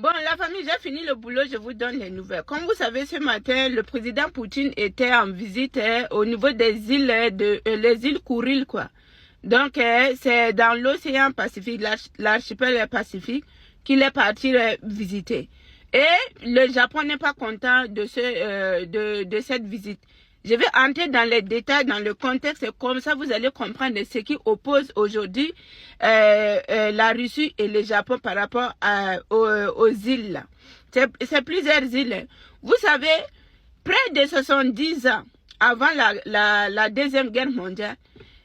Bon, la famille, j'ai fini le boulot, je vous donne les nouvelles. Comme vous savez, ce matin, le président Poutine était en visite au niveau des îles, les îles Kouril, quoi. Donc, c'est dans l'océan Pacifique, l'archipel Pacifique, qu'il est parti visiter. Et le Japon n'est pas content de cette visite. Je vais entrer dans les détails, dans le contexte, comme ça vous allez comprendre ce qui oppose aujourd'hui la Russie et le Japon par rapport aux îles. C'est plusieurs îles. Vous savez, près de 70 ans avant la Deuxième Guerre mondiale,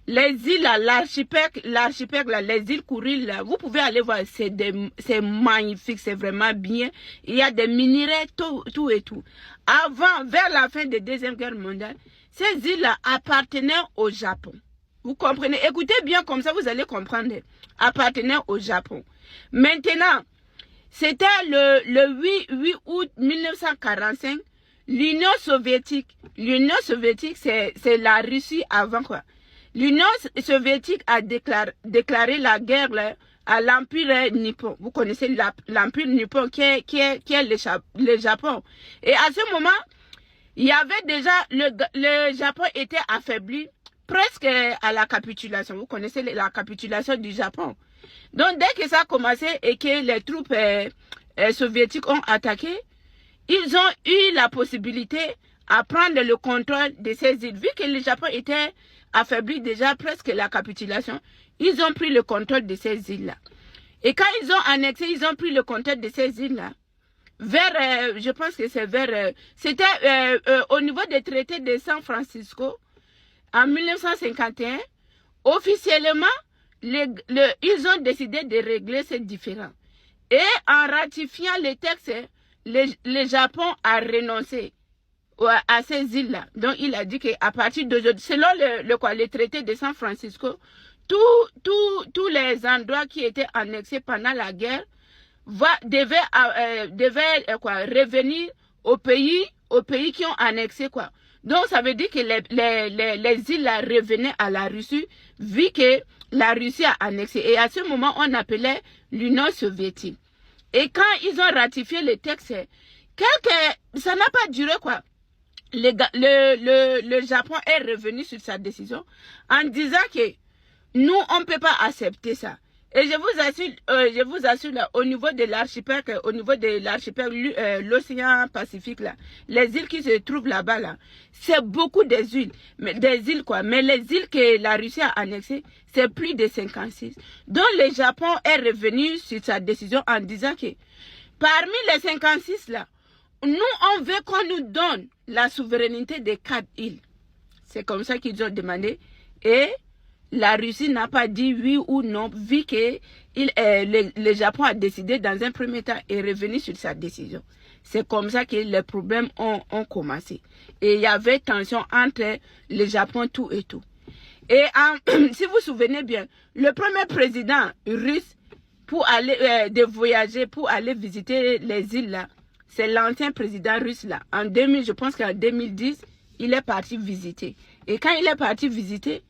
les îles, l'archipel, les îles Kouril, vous pouvez aller voir, c'est magnifique, c'est vraiment bien. Il y a des minerais, tout et tout. Avant, vers la fin de la Deuxième Guerre mondiale, ces îles appartenaient au Japon. Vous comprenez? Écoutez bien, comme ça vous allez comprendre. Appartenaient au Japon. Maintenant, c'était le 8 août 1945, l'Union soviétique, c'est la Russie avant quoi. L'Union soviétique a déclaré la guerre à l'Empire nippon. Vous connaissez l'Empire nippon qui est le Japon. Et à ce moment, il y avait déjà, le Japon était affaibli presque à la capitulation. Vous connaissez la capitulation du Japon. Donc dès que ça a commencé et que les troupes soviétiques ont attaqué, ils ont eu la possibilité à prendre le contrôle de ces îles. Vu que le Japon était affaibli déjà presque la capitulation, ils ont pris le contrôle de ces îles-là. Et quand ils ont annexé, ils ont pris le contrôle de ces îles-là. Vers, je pense que c'est vers, c'était au niveau des traités de San Francisco, en 1951, officiellement, ils ont décidé de régler ces différends. Et en ratifiant les textes, le Japon a renoncé à ces îles-là. Donc, il a dit qu'à partir d'aujourd'hui, selon le traité de San Francisco, tous les endroits qui étaient annexés pendant la guerre devaient revenir aux pays qui ont annexé, quoi. Donc, ça veut dire que les îles là revenaient à la Russie, vu que la Russie a annexé. Et à ce moment, on appelait l'Union soviétique. Et quand ils ont ratifié le texte, ça n'a pas duré, quoi. Le Japon est revenu sur sa décision en disant que nous, on ne peut pas accepter ça. Et je vous assure là, au niveau de l'archipel, l'océan Pacifique, là, les îles qui se trouvent là-bas, là, c'est beaucoup des îles, mais les îles que la Russie a annexées, c'est plus de 56. Donc le Japon est revenu sur sa décision en disant que parmi les 56 là, nous, on veut qu'on nous donne la souveraineté des 4 îles. C'est comme ça qu'ils ont demandé. Et la Russie n'a pas dit oui ou non, vu que le Japon a décidé dans un premier temps et est revenu sur sa décision. C'est comme ça que les problèmes ont commencé. Et il y avait tension entre le Japon, tout et tout. Et si vous vous souvenez bien, le premier président russe pour aller voyager, pour aller visiter les îles là, c'est l'ancien président russe là. En 2000, je pense qu'en 2010, il est parti visiter. Et quand il est parti visiter,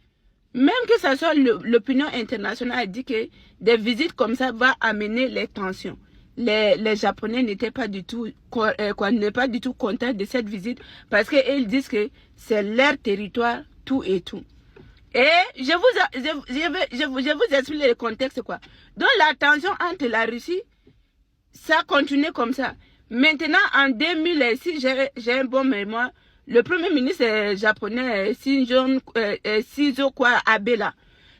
même que ça soit l'opinion internationale a dit que des visites comme ça vont amener les tensions. Les Japonais n'étaient pas du tout contents de cette visite parce qu'ils disent que c'est leur territoire, tout et tout. Et je vous explique le contexte quoi. Donc la tension entre la Russie, ça continue comme ça. Maintenant, en 2006, j'ai un bon mémoire, le premier ministre japonais, Shinzo Abe,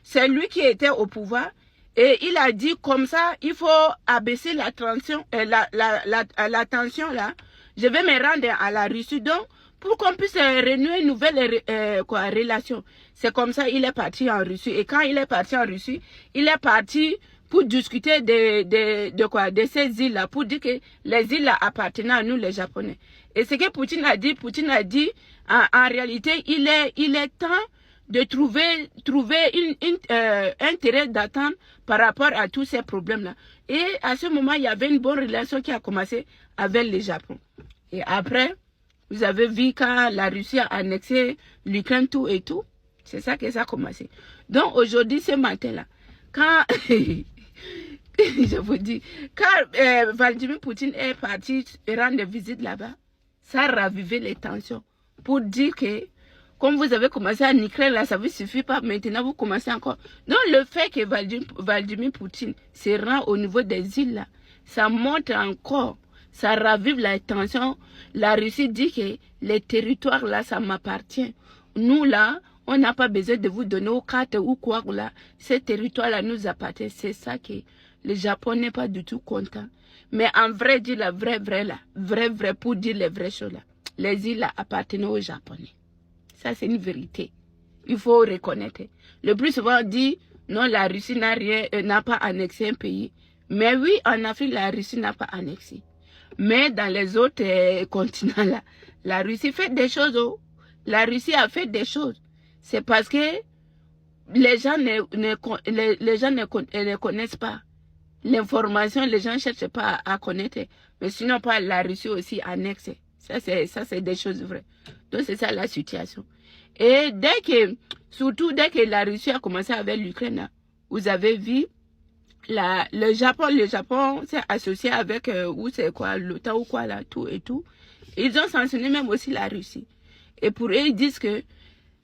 c'est lui qui était au pouvoir. Et il a dit comme ça, il faut abaisser la tension, la tension là. Je vais me rendre à la Russie donc pour qu'on puisse renouer une nouvelle relation. C'est comme ça il est parti en Russie. Et quand il est parti en Russie, il est parti pour discuter de ces îles-là, pour dire que les îles appartenaient à nous les Japonais. Et ce que Poutine a dit, en réalité, il est temps de trouver un terrain d'attente par rapport à tous ces problèmes-là. Et à ce moment, il y avait une bonne relation qui a commencé avec le Japon. Et après, vous avez vu quand la Russie a annexé l'Ukraine, tout et tout, c'est ça que ça a commencé. Donc aujourd'hui, ce matin-là, quand je vous dis, quand Vladimir Poutine est parti rendre visite là-bas, ça a ravivé les tensions pour dire que, comme vous avez commencé en Ukraine, là, ça ne vous suffit pas, maintenant vous commencez encore. Donc, le fait que Vladimir Poutine se rend au niveau des îles, là, ça montre encore, ça ravive la tension. La Russie dit que les territoires, là, ça m'appartient. Nous, là, on n'a pas besoin de vous donner aux cartes ou quoi, là. Ces territoires-là nous appartiennent. C'est ça que le Japon n'est pas du tout content. Mais en vrai, dire la vraie, là, vrai, pour dire les vraies choses, là, les îles là, appartenaient aux Japonais. Ça, c'est une vérité. Il faut reconnaître. Le plus souvent, on dit, non, la Russie n'a pas annexé un pays. Mais oui, en Afrique, la Russie n'a pas annexé. Mais dans les autres continents, là, la Russie fait des choses. Oh. La Russie a fait des choses. C'est parce que les gens ne connaissent pas. L'information, les gens ne cherchent pas à connaître. Mais sinon, pas la Russie aussi annexe. Ça, c'est des choses vraies. Donc, c'est ça la situation. Et surtout dès que la Russie a commencé avec l'Ukraine, vous avez vu, le Japon s'est associé avec, ou c'est quoi, l'OTAN ou quoi là, tout et tout. Ils ont sanctionné même aussi la Russie. Et pour eux, ils disent que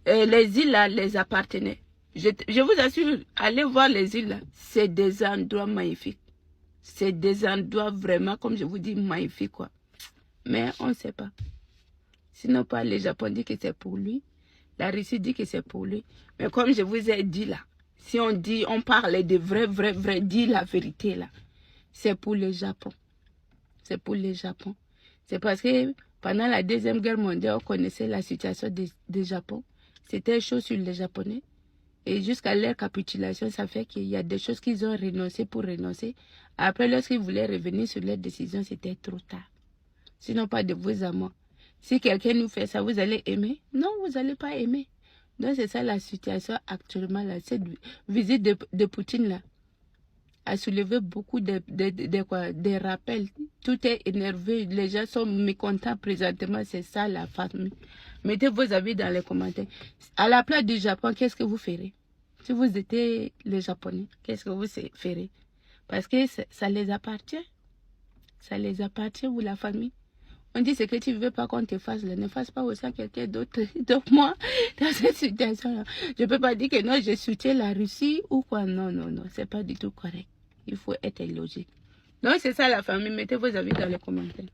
les îles là les appartenaient. Je vous assure, allez voir les îles là, c'est des endroits magnifiques. C'est des endroits vraiment, comme je vous dis, magnifiques quoi. Mais on ne sait pas. Sinon pas, les Japonais disent que c'est pour lui. La Russie dit que c'est pour lui. Mais comme je vous ai dit là, si on parle de vrai, dit la vérité là, c'est pour le Japon. C'est pour le Japon. C'est parce que pendant la Deuxième Guerre mondiale, on connaissait la situation du Japon. C'était chaud sur les Japonais. Et jusqu'à leur capitulation, ça fait qu'il y a des choses qu'ils ont renoncé pour renoncer. Après, lorsqu'ils voulaient revenir sur leur décision, c'était trop tard. Sinon, pas de vos amours. Si quelqu'un nous fait ça, vous allez aimer? Non, vous n'allez pas aimer. Donc, c'est ça la situation actuellement. Là. Cette visite de Poutine là, a soulevé beaucoup de rappels. Tout est énervé. Les gens sont mécontents présentement. C'est ça la famille. Mettez vos avis dans les commentaires. À la place du Japon, qu'est-ce que vous ferez? Si vous étiez les Japonais, qu'est-ce que vous ferez? Parce que ça les appartient. Ça les appartient, vous, la famille. On dit ce que tu ne veux pas qu'on te fasse, là, ne fasse pas aussi à quelqu'un d'autre. Donc moi, dans cette situation-là, je ne peux pas dire que non, je soutiens la Russie ou quoi. Non, ce n'est pas du tout correct. Il faut être logique. Donc c'est ça la famille, mettez vos avis dans les commentaires.